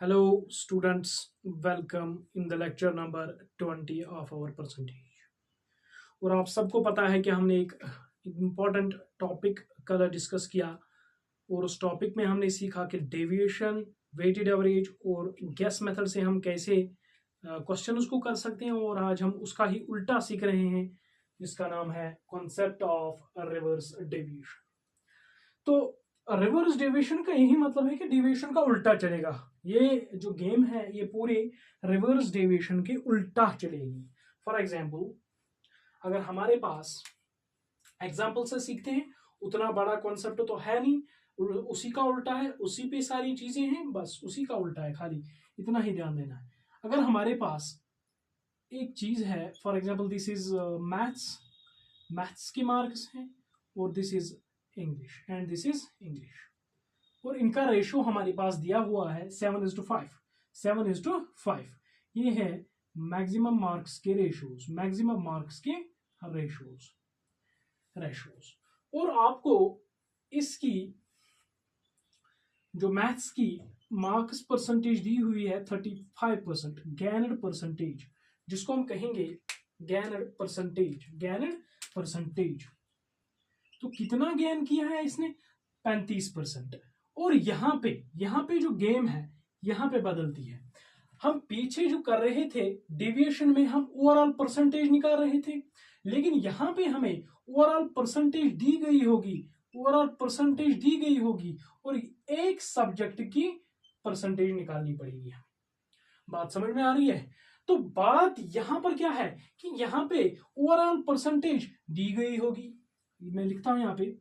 Hello, students. Welcome in the lecture number 20 of our percentage. और आप सबको पता है कि हमने एक इम्पॉर्टेंट टॉपिक कल डिस्कस किया और उस टॉपिक में हमने सीखा कि डेविएशन, वेटेड एवरेज और गेस मेथड से हम कैसे क्वेश्चन को कर सकते हैं। और आज हम उसका ही उल्टा सीख रहे हैं, जिसका नाम है कॉन्सेप्ट ऑफ रिवर्स डेविएशन। तो रिवर्स डेविएशन का यही मतलब है कि डेविएशन का उल्टा चलेगा। ये जो गेम है ये पूरे रिवर्स डेविएशन के उल्टा चलेगी। फॉर एग्जाम्पल, अगर हमारे पास एग्जाम्पल से सीखते हैं, उतना बड़ा कॉन्सेप्ट तो है नहीं, उसी का उल्टा है, उसी पे सारी चीजें हैं, बस उसी का उल्टा है, खाली इतना ही ध्यान देना है। अगर हमारे पास एक चीज है, for example this is maths के मार्क्स हैं और this is English and this is English, और इनका रेशो हमारे पास दिया हुआ है 7:5। 7:5 ये है मैक्सिमम मार्क्स के रेशोज, मैक्सिमम मार्क्स के रेशोज। और आपको इसकी जो मैथ्स की मार्क्स परसेंटेज दी हुई है 35%, गैनड परसेंटेज, जिसको हम कहेंगे गैनड परसेंटेज। तो कितना गेन किया है इसने? 35%। और यहाँ पे जो गेम है यहाँ पे बदलती है। हम पीछे जो कर रहे थे डेविएशन में, हम ओवरऑल परसेंटेज निकाल रहे थे, लेकिन यहाँ पे हमें ओवरऑल परसेंटेज दी गई होगी और एक सब्जेक्ट की परसेंटेज निकालनी पड़ेगी। बात समझ में आ रही है? तो बात यहां पर क्या है कि यहाँ पे ओवरऑल परसेंटेज दी गई होगी, मैं लिखता हूं यहाँ पे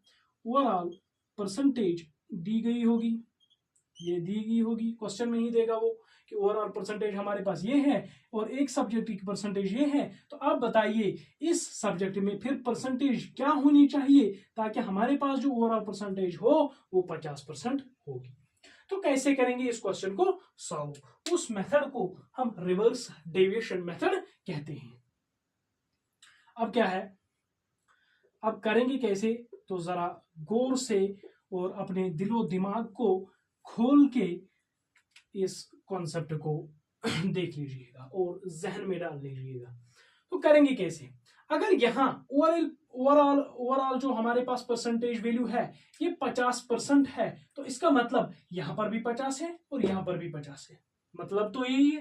ओवरऑल परसेंटेज दी गई होगी, ये दी गई होगी। क्वेश्चन में ही देगा वो कि ओवरऑल परसेंटेज हमारे पास ये है और एक सब्जेक्ट की परसेंटेज ये है। तो आप बताइए इस सब्जेक्ट में फिर परसेंटेज क्या होनी चाहिए ताकि हमारे पास जो ओवरऑल परसेंटेज हो वो 50% होगी। तो कैसे करेंगे इस क्वेश्चन को सॉल्व? उस मेथड को हम रिवर्स डेविएशन मेथड कहते हैं। अब क्या है, अब करेंगे कैसे? तो जरा गौर से और अपने दिलो दिमाग को खोल के इस कॉन्सेप्ट को देख लीजिएगा और जहन में डाल लीजिएगा। तो करेंगे कैसे? अगर यहाँ ओवरऑल जो हमारे पास परसेंटेज वैल्यू है ये 50% है, तो इसका मतलब यहां पर भी 50 है और यहां पर भी 50 है। मतलब तो यही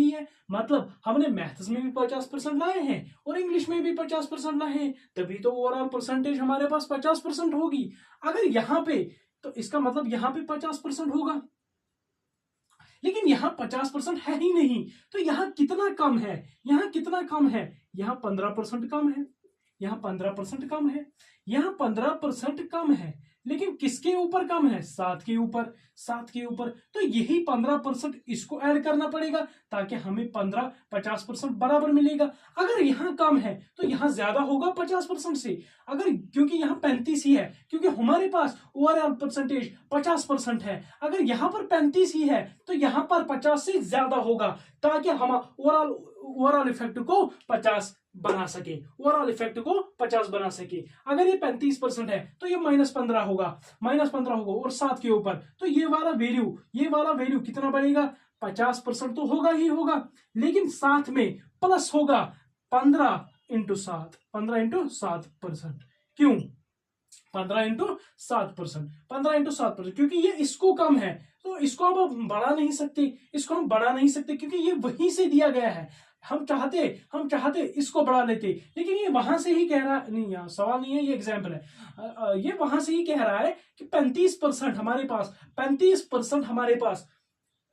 है, मतलब हमने मैथ्स में भी 50% लाए हैं और इंग्लिश में भी 50% लाए हैं, तभी तो ओवरऑल परसेंटेज हमारे पास 50% होगी। अगर यहाँ पे, तो इसका मतलब यहाँ पे 50% होगा, लेकिन यहाँ 50% है ही नहीं। तो यहाँ कितना कम है? यहाँ 15% कम है, यहाँ 15% कम है, यहाँ 15% कम है, लेकिन किसके ऊपर कम है? 7 के ऊपर। तो यही 15% इसको ऐड करना पड़ेगा ताकि हमें 50% बराबर मिलेगा। अगर यहाँ कम है तो यहाँ ज्यादा होगा 50% से, अगर क्योंकि यहाँ 35 ही है, क्योंकि हमारे पास ओवरऑल परसेंटेज 50% है। अगर यहाँ पर 35 ही है तो यहाँ पर 50 से ज्यादा होगा ताकि हम ओवरऑल इफेक्ट को 50 बना सके, अगर ये 35% है तो ये -15 होगा, और 7 के ऊपर तो ये वाला वैल्यू कितना बनेगा? 50% तो होगा ही होगा, लेकिन साथ में प्लस होगा 15 इंटू 7%। क्यों 15 इंटू 7%? क्योंकि ये इसको कम है, तो इसको हम बढ़ा नहीं सकते, क्योंकि ये वहीं से दिया गया है। हम चाहते इसको बढ़ा लेते, लेकिन ये वहां से ही कह रहा है, नहीं यहाँ सवाल नहीं है, ये एग्जाम्पल है। ये वहां से ही कह रहा है कि 35% हमारे पास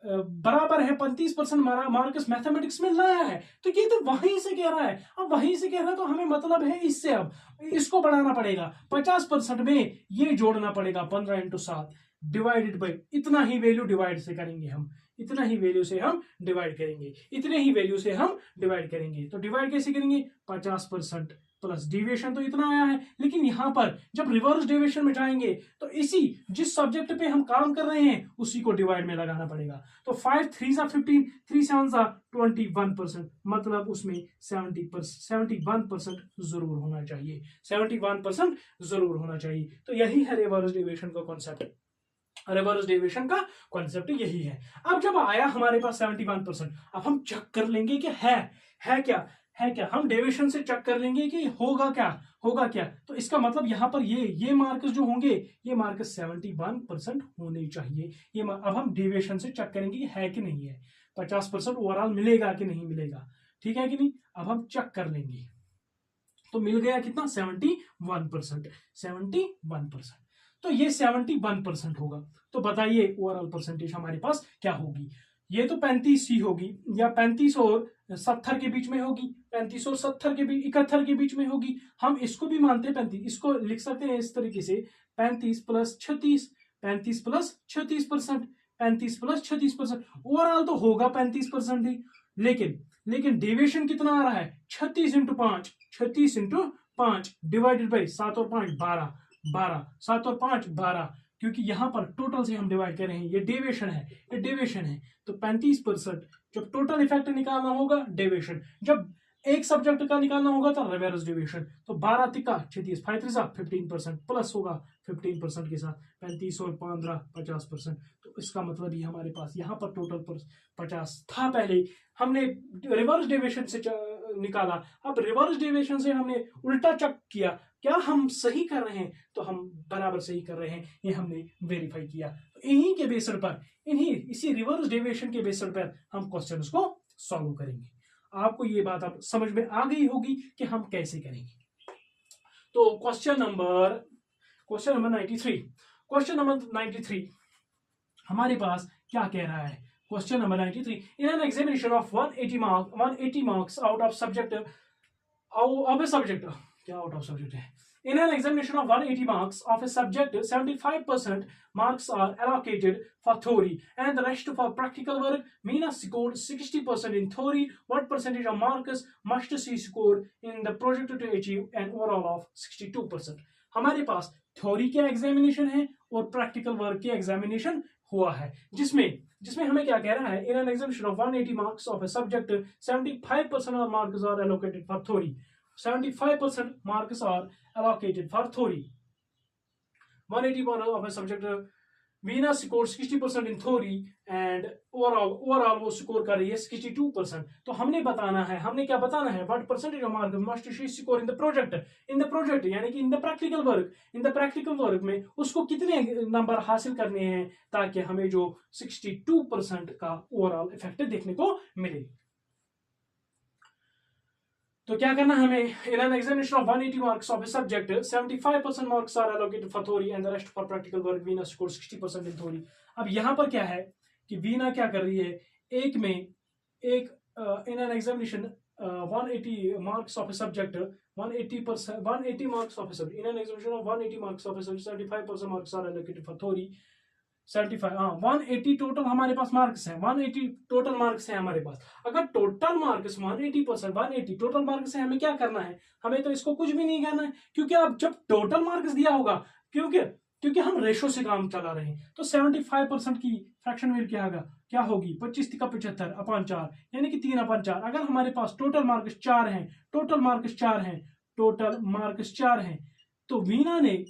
बराबर है, 35% मार्क्स मैथमेटिक्स में लाया है, तो ये तो वहीं से कह रहा है। अब वहीं से कह रहा है तो हमें मतलब है इससे अब इसको बढ़ाना पड़ेगा, 50% में ये जोड़ना पड़ेगा 15 इंटू 7 डिवाइडेड बाई इतना ही वैल्यू डिवाइड से करेंगे हम, इतना ही वैल्यू से हम डिवाइड करेंगे, इतने ही वैल्यू से हम डिवाइड करेंगे। तो डिवाइड कैसे करेंगे, 50% प्लस डेविएशन तो इतना आया है, लेकिन यहां पर जब रिवर्स डेविएशन में जाएंगे तो इसी जिस सब्जेक्ट पे हम काम कर रहे हैं उसी को डिवाइड में लगाना पड़ेगा। तो 5 3 15, 3 7 21%, मतलब उसमें 71% जरूर होना चाहिए, 71% जरूर होना चाहिए। तो यही है रिवर्स डेविएशन का कॉन्सेप्ट, रिवर्स डेविएशन का कॉन्सेप्ट यही है। अब जब आया हमारे पास 71%, अब हम चेक कर लेंगे कि है क्या, हम डेविएशन से चेक कर लेंगे कि होगा क्या। तो इसका मतलब यहां पर ये मार्क्स जो होंगे, ये मार्क्स 71% होने चाहिए। ये अब हम डेविएशन से चेक करेंगे कि है कि नहीं है, 50% ओवरऑल मिलेगा कि नहीं मिलेगा, ठीक है कि नहीं। अब हम चेक कर लेंगे, तो मिल गया कितना, 71%। तो ये 71% होगा। तो बताइए ओवरऑल परसेंटेज हमारे पास क्या होगी। ये तो 35 ही होगी, या 35 और 70 के बीच में होगी, 35 और 70 के बीच, 71 के बीच में होगी। हम इसको भी मानते हैं 35, इसको लिख सकते हैं इस तरीके से, 35 प्लस 36, 35 प्लस 36%, 35 प्लस 36%। ओवरऑल तो होगा 35% ही, लेकिन डेविएशन कितना आ रहा है, 36 इंटू 5, 36 इंटू 5 डिवाइडेड बाई 7 और 5 12, 7 और 5 12, क्योंकि यहां पर टोटल से हम डिवाइड कर रहे हैं, ये डेविएशन है। तो 35% जब टोटल इफेक्ट निकालना होगा डेविएशन, जब एक सब्जेक्ट का निकालना होगा तो रिवर्स डेविएशन। तो 12 तिक्का 36, 5 15% प्लस होगा 15% के साथ 35 और 15 50%। तो इसका मतलब ये हमारे पास यहाँ पर टोटल पर 50 था, पहले हमने रिवर्स डेविएशन से निकाला, अब रिवर्स डेविएशन से हमने उल्टा चेक किया, क्या हम सही कर रहे हैं, तो हम बराबर सही कर रहे हैं, ये हमने वेरीफाई किया। तो इन्हीं के बेसिस पर, इसी रिवर्स डेविएशन के बेसिस पर हम क्वेश्चंस को सॉल्व करेंगे। आपको ये बात अब समझ में आ गई होगी कि हम कैसे करेंगे। तो क्वेश्चन नंबर 93 हमारे पास क्या कह रहा है। Question number 93, in an examination of 180 marks out of subject क्या आउट ऑफ सब्जेक्ट है। In an examination of 180 marks of a subject, 75% marks are allocated for theory and the rest for practical work. Meena scored 60% in theory. What percentage of marks must she score in the project to achieve an overall of 62%? हमारे पास theory के examination है और practical work के examination हुआ है, जिसमें हमें क्या कह रहा है, in an examination of 180 marks of a subject 75% of marks are allocated for theory. 75% marks are allocated for theory. 180 of a subject, Veena scored 60% in theory and overall वो स्कोर कर रही है 62%। तो हमने क्या बताना है, what percentage of mark must she score in the project, यानी कि in the practical work में उसको कितने नंबर हासिल करने हैं ताकि हमें जो 62% का ओवरऑल इफेक्ट देखने को मिले। तो क्या करना है हमें, in an examination of 180 marks of a subject 75% marks are allocated for theory and the rest for practical work. Veena scored 60% in theory. अब यहाँ पर क्या है कि वीना क्या कर रही है, in an examination 180 marks of a subject 180 marks of a subject, in an examination of 180 marks of a subject 75% marks are allocated for theory, 180 total हमारे पास मार्क्स है, 180 टोटल मार्क्स है हमारे पास। अगर टोटल मार्क्स 180% टोटल मार्क्स है, हमें क्या करना है, हमें तो इसको कुछ भी नहीं करना है, क्योंकि अब जब टोटल मार्क्स दिया होगा, क्योंकि हम रेशो से काम चला रहे हैं, तो 75% की फ्रैक्शन वैल्यू क्या होगी 25 का 75 अपॉन 4, यानी कि 3/4। अगर हमारे पास टोटल मार्क्स 4 हैं, तो वीना ने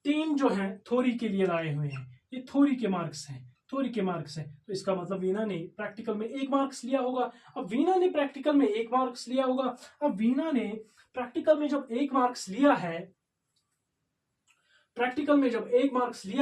तीन जो है थ्योरी के लिए लाए हुए हैं, ये थ्योरी के मार्क्स हैं। तो इसका मतलब वीना ने प्रैक्टिकल में 1 मार्क्स लिया होगा। अब वीना ने प्रैक्टिकल में 1 मार्क्स लिया होगा, अब वीना ने प्रैक्टिकल में जब 1 मार्क्स लिया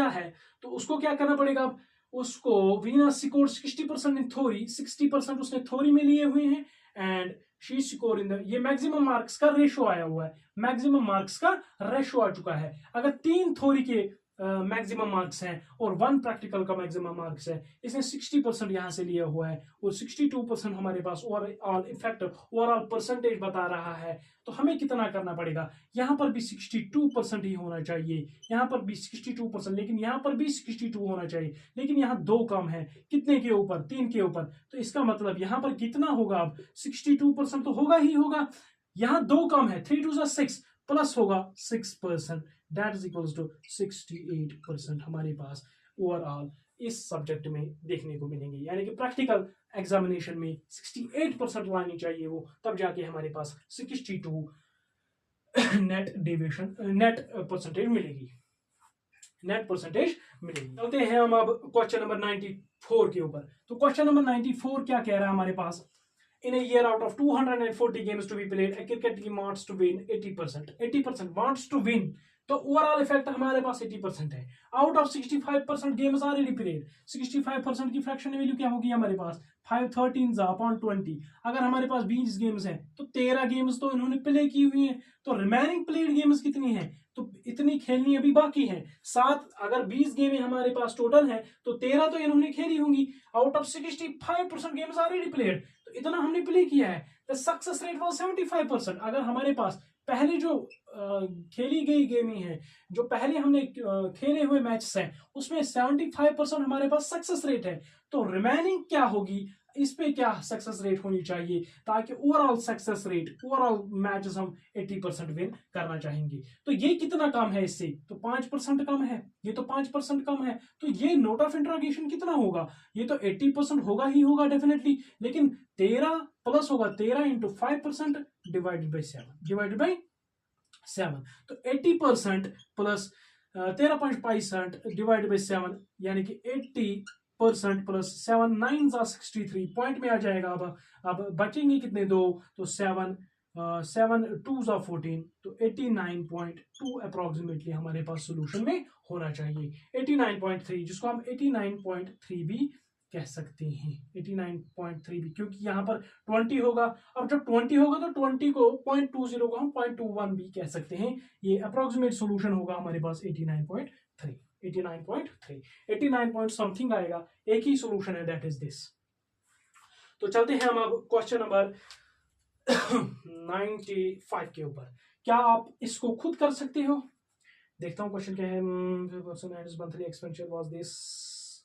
है, तो उसको क्या करना पड़ेगा, अब उसको वीना स्कोर 60% इन थ्योरी, 60% उसने थ्योरी में लिए हुए हैं, and she score in the, ये मैक्सिमम मार्क्स का रेशो आया हुआ है, मैक्सिमम मार्क्स का रेशो आ चुका है। अगर 3 थ्योरी के मैक्सिमम मार्क्स हैं और 1 प्रैक्टिकल का मैक्सिमम मार्क्स है, इसने 60% यहाँ से लिया हुआ है और 62% हमारे पास ओवरऑल इफेक्ट ओवरऑल परसेंटेज बता रहा है। तो हमें कितना करना पड़ेगा, यहाँ पर भी 62% ही होना चाहिए, यहाँ पर भी 62%, लेकिन यहाँ पर भी 62 होना चाहिए, लेकिन यहाँ 2 कम है, कितने के ऊपर, 3 के ऊपर। तो इसका मतलब यहाँ पर कितना होगा, अब 62% तो होगा ही होगा, यहाँ 2 कम है, 3 2 6 प्लस होगा 6%, दैट इज इक्वल्स टू 68% हमारे पास ओवरऑल इस सब्जेक्ट में देखने को मिलेंगे। यानी कि प्रैक्टिकल एग्जामिनेशन में 68% लानी चाहिए वो, तब जाके हमारे पास 62 नेट डेविएशन नेट परसेंटेज मिलेगी, नेट परसेंटेज मिलेगी। चलते हैं हम अब क्वेश्चन नंबर 94 के ऊपर। तो क्वेश्चन नंबर 94 क्या कह रहा है हमारे पास, in a year out of 240 games to be played, a cricket team wants to win 80%. 80% wants to win, तो ओवरऑल इफेक्ट हमारे पास 80% है। Out of 65% games already played, 65% की फ्रैक्शन वैल्यू क्या होगी हमारे पास, 5 13 अपॉन 20। अगर हमारे पास 20 गेम्स हैं तो 13 गेम्स तो इन्होंने प्ले की हुई हैं, तो रिमेनिंग प्लेड गेम्स कितनी हैं, तो इतनी खेलनी अभी बाकी है। 7, अगर 20 गेमें हमारे पास टोटल है तो 13 तो इन्होंने खेली होंगी। Out of 65% games already played, तो इतना हमने प्ले किया है। The success rate was 75%। अगर हमारे पास पहले जो खेली गई गेमिंग है, जो पहले हमने खेले हुए मैचेस हैं, उसमें 75% हमारे पास सक्सेस रेट है, तो रिमेनिंग क्या होगी, इस पे क्या सक्सेस रेट होनी चाहिए, ताकि overall success rate, overall matches हम 80% विन करना चाहेंगे। तो ये कितना कम है इससे, तो 5% कम है, ये तो 5% कम है, तो ये नोट ऑफ इंटरोगेशन कितना होगा, ये तो 80% होगा ही होगा डेफिनेटली, लेकिन 13 प्लस होगा 13 इंटू 5% डिवाइडेड बाई 7, तो 80% प्लस 13.5% डिवाइडेड बाई 7, यानी कि 80% प्लस 7 9 63 पॉइंट में आ जाएगा। अब बचेंगे कितने, 2, तो 7 2 14, तो 89.2 अप्रोक्सीमेटली हमारे पास सोल्यूशन में होना चाहिए। 89.3, जिसको हम 89.3 भी कह सकते हैं, 89.3 भी, क्योंकि यहाँ पर 20 होगा। अब जब 20 होगा तो 20 को 0.20 को हम 0.21 भी कह सकते हैं। ये अप्रोक्सीमेट सोल्यूशन होगा हमारे पास 89.3, 89.3, 89 पॉइंट समथिंग आएगा, एक ही सोल्यूशन है, दैट इज दिस। तो चलते हैं हम अब क्वेश्चन नंबर 95 के ऊपर। क्या आप इसको खुद कर सकते हो, देखता हूँ क्वेश्चन क्या है। मंथली एक्सपेंडिचर वाज दिस,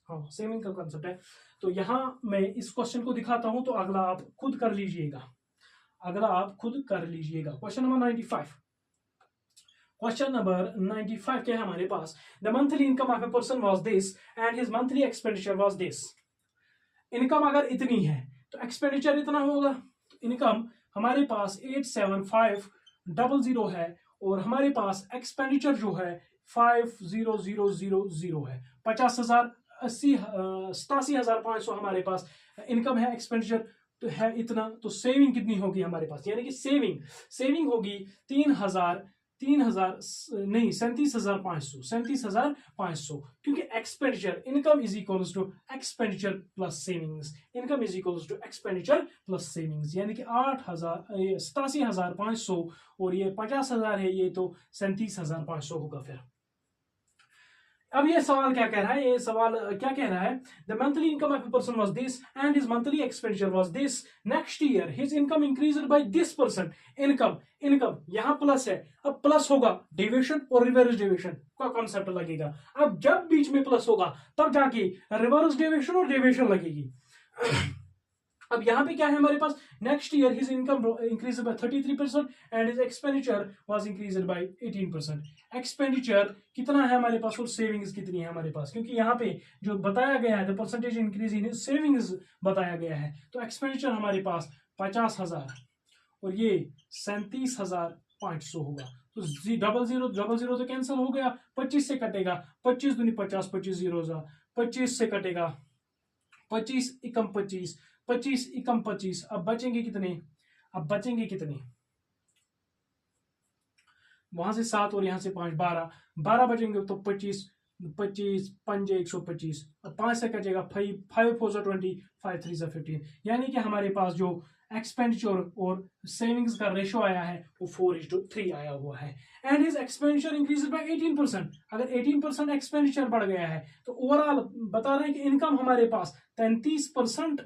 हाँ सेविंग का कंसेप्ट है। तो यहां मैं इस क्वेश्चन को दिखाता हूं, तो अगला आप खुद कर लीजिएगा, अगला आप खुद कर लीजिएगा। क्वेश्चन नंबर 95, क्वेश्चन नंबर 95 क्या है हमारे पास, the monthly income of a person was this and his monthly expenditure was this. Income अगर इतनी है तो एक्सपेंडिचर इतना होगा। तो इनकम हमारे पास 87500 है और हमारे पास एक्सपेंडिचर जो है 50000 है, 50,000 87,500 हमारे पास इनकम है, एक्सपेंडिचर तो है इतना। तो सेविंग कितनी होगी हमारे पास, यानी कि सेविंग होगी 37,500, क्योंकि expenditure, income is equals to expenditure plus savings, income is equals to expenditure plus savings, यानी कि 87,500 और ये 50,000 है, ये तो 37,500 होगा। फिर अब ये सवाल क्या कह रहा है, ये सवाल क्या कह रहा है, the monthly income of a person was this and his monthly expenditure was this, next year his income increased by this percent. Income यहां प्लस है, अब प्लस होगा, डेविएशन और रिवर्स डेविएशन का कॉन्सेप्ट लगेगा। अब जब बीच में प्लस होगा तब जाके रिवर्स डेविएशन और डेविएशन लगेगी। अब यहाँ पे क्या है हमारे पास, next year his income increase by 33% and his expenditure was increased by 18%। Expenditure कितना है हमारे पास और सेविंग्स कितनी है हमारे पास, क्योंकि यहाँ पे जो बताया गया है the percentage increase in savings बताया गया है। तो एक्सपेंडिचर हमारे पास 50,000 और ये 37,500 होगा। तो 000 तो कैंसिल हो गया, 25 से कटेगा, 25 दूनी 50, 25 0 25 से कटेगा, 25 एकम 25, 25 एकम 25, अब बचेंगे कितने, वहां से 7 और यहां से 5, 12 बचेंगे, तो 25 25 5 125, 5 से कटेगा 5 5 4 20, 5 3 15, यानी कि हमारे पास जो एक्सपेंडिचर और सेविंग्स का रेशो आया है वो 4:3 आया हुआ है। And his expenditure increase by 18%। अगर 18% एक्सपेंडिचर बढ़ गया है तो ओवरऑल बता रहे हैं कि इनकम हमारे पास 33%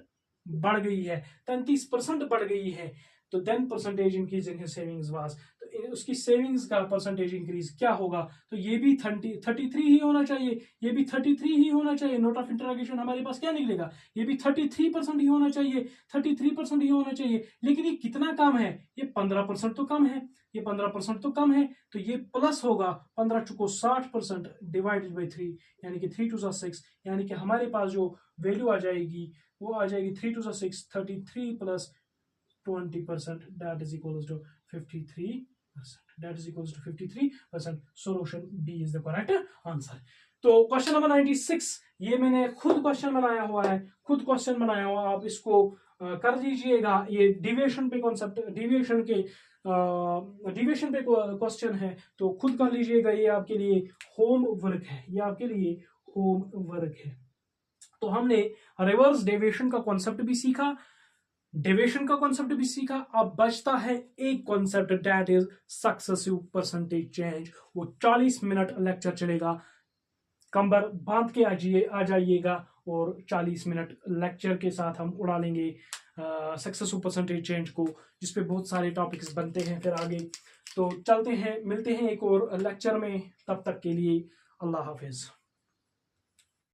बढ़ गई है, 33% बढ़ गई है। तो then percentage increase in savings was, तो उसकी सेविंग्स का परसेंटेज इंक्रीज क्या होगा, तो ये भी 33 ही होना चाहिए, ये भी 33 ही होना चाहिए। नोट ऑफ इंटरोगेशन हमारे पास क्या निकलेगा, ये भी 33% ही होना चाहिए, 33% ही होना चाहिए। लेकिन ये कितना कम है, ये 15% तो कम है, ये 15% तो कम है, तो ये प्लस होगा 15 चुको 60% डिवाइडेड बाई 3, यानी कि 3 2 6, यानी कि हमारे पास जो वैल्यू आ जाएगी वो आ जाएगी 3 2 6, 33 plus 20%, that is equals to 53%, that is equals to 53%. solution B is the correct answer. तो क्वेश्चन नंबर 96, ये मैंने खुद क्वेश्चन बनाया हुआ है, खुद क्वेश्चन बनाया हुआ, आप इसको कर लीजिएगा। ये डिविएशन पे कॉन्सेप्ट, डिविएशन पे क्वेश्चन है, तो खुद कर लीजिएगा। ये आपके लिए होम वर्क है, ये आपके लिए होम वर्क है। तो हमने रिवर्स डेविएशन का कॉन्सेप्ट भी सीखा, डेविएशन का कॉन्सेप्ट भी सीखा। अब बचता है एक concept, that is successive percentage change. वो 40 मिनट लेक्चर चलेगा, कंबर बांध के आ जाइएगा और 40 मिनट लेक्चर के साथ हम उड़ा लेंगे सक्सेसिव परसेंटेज चेंज को, जिसपे बहुत सारे टॉपिक्स बनते हैं फिर आगे। तो चलते हैं, मिलते हैं एक और लेक्चर में, तब तक के लिए अल्लाह हाफिज।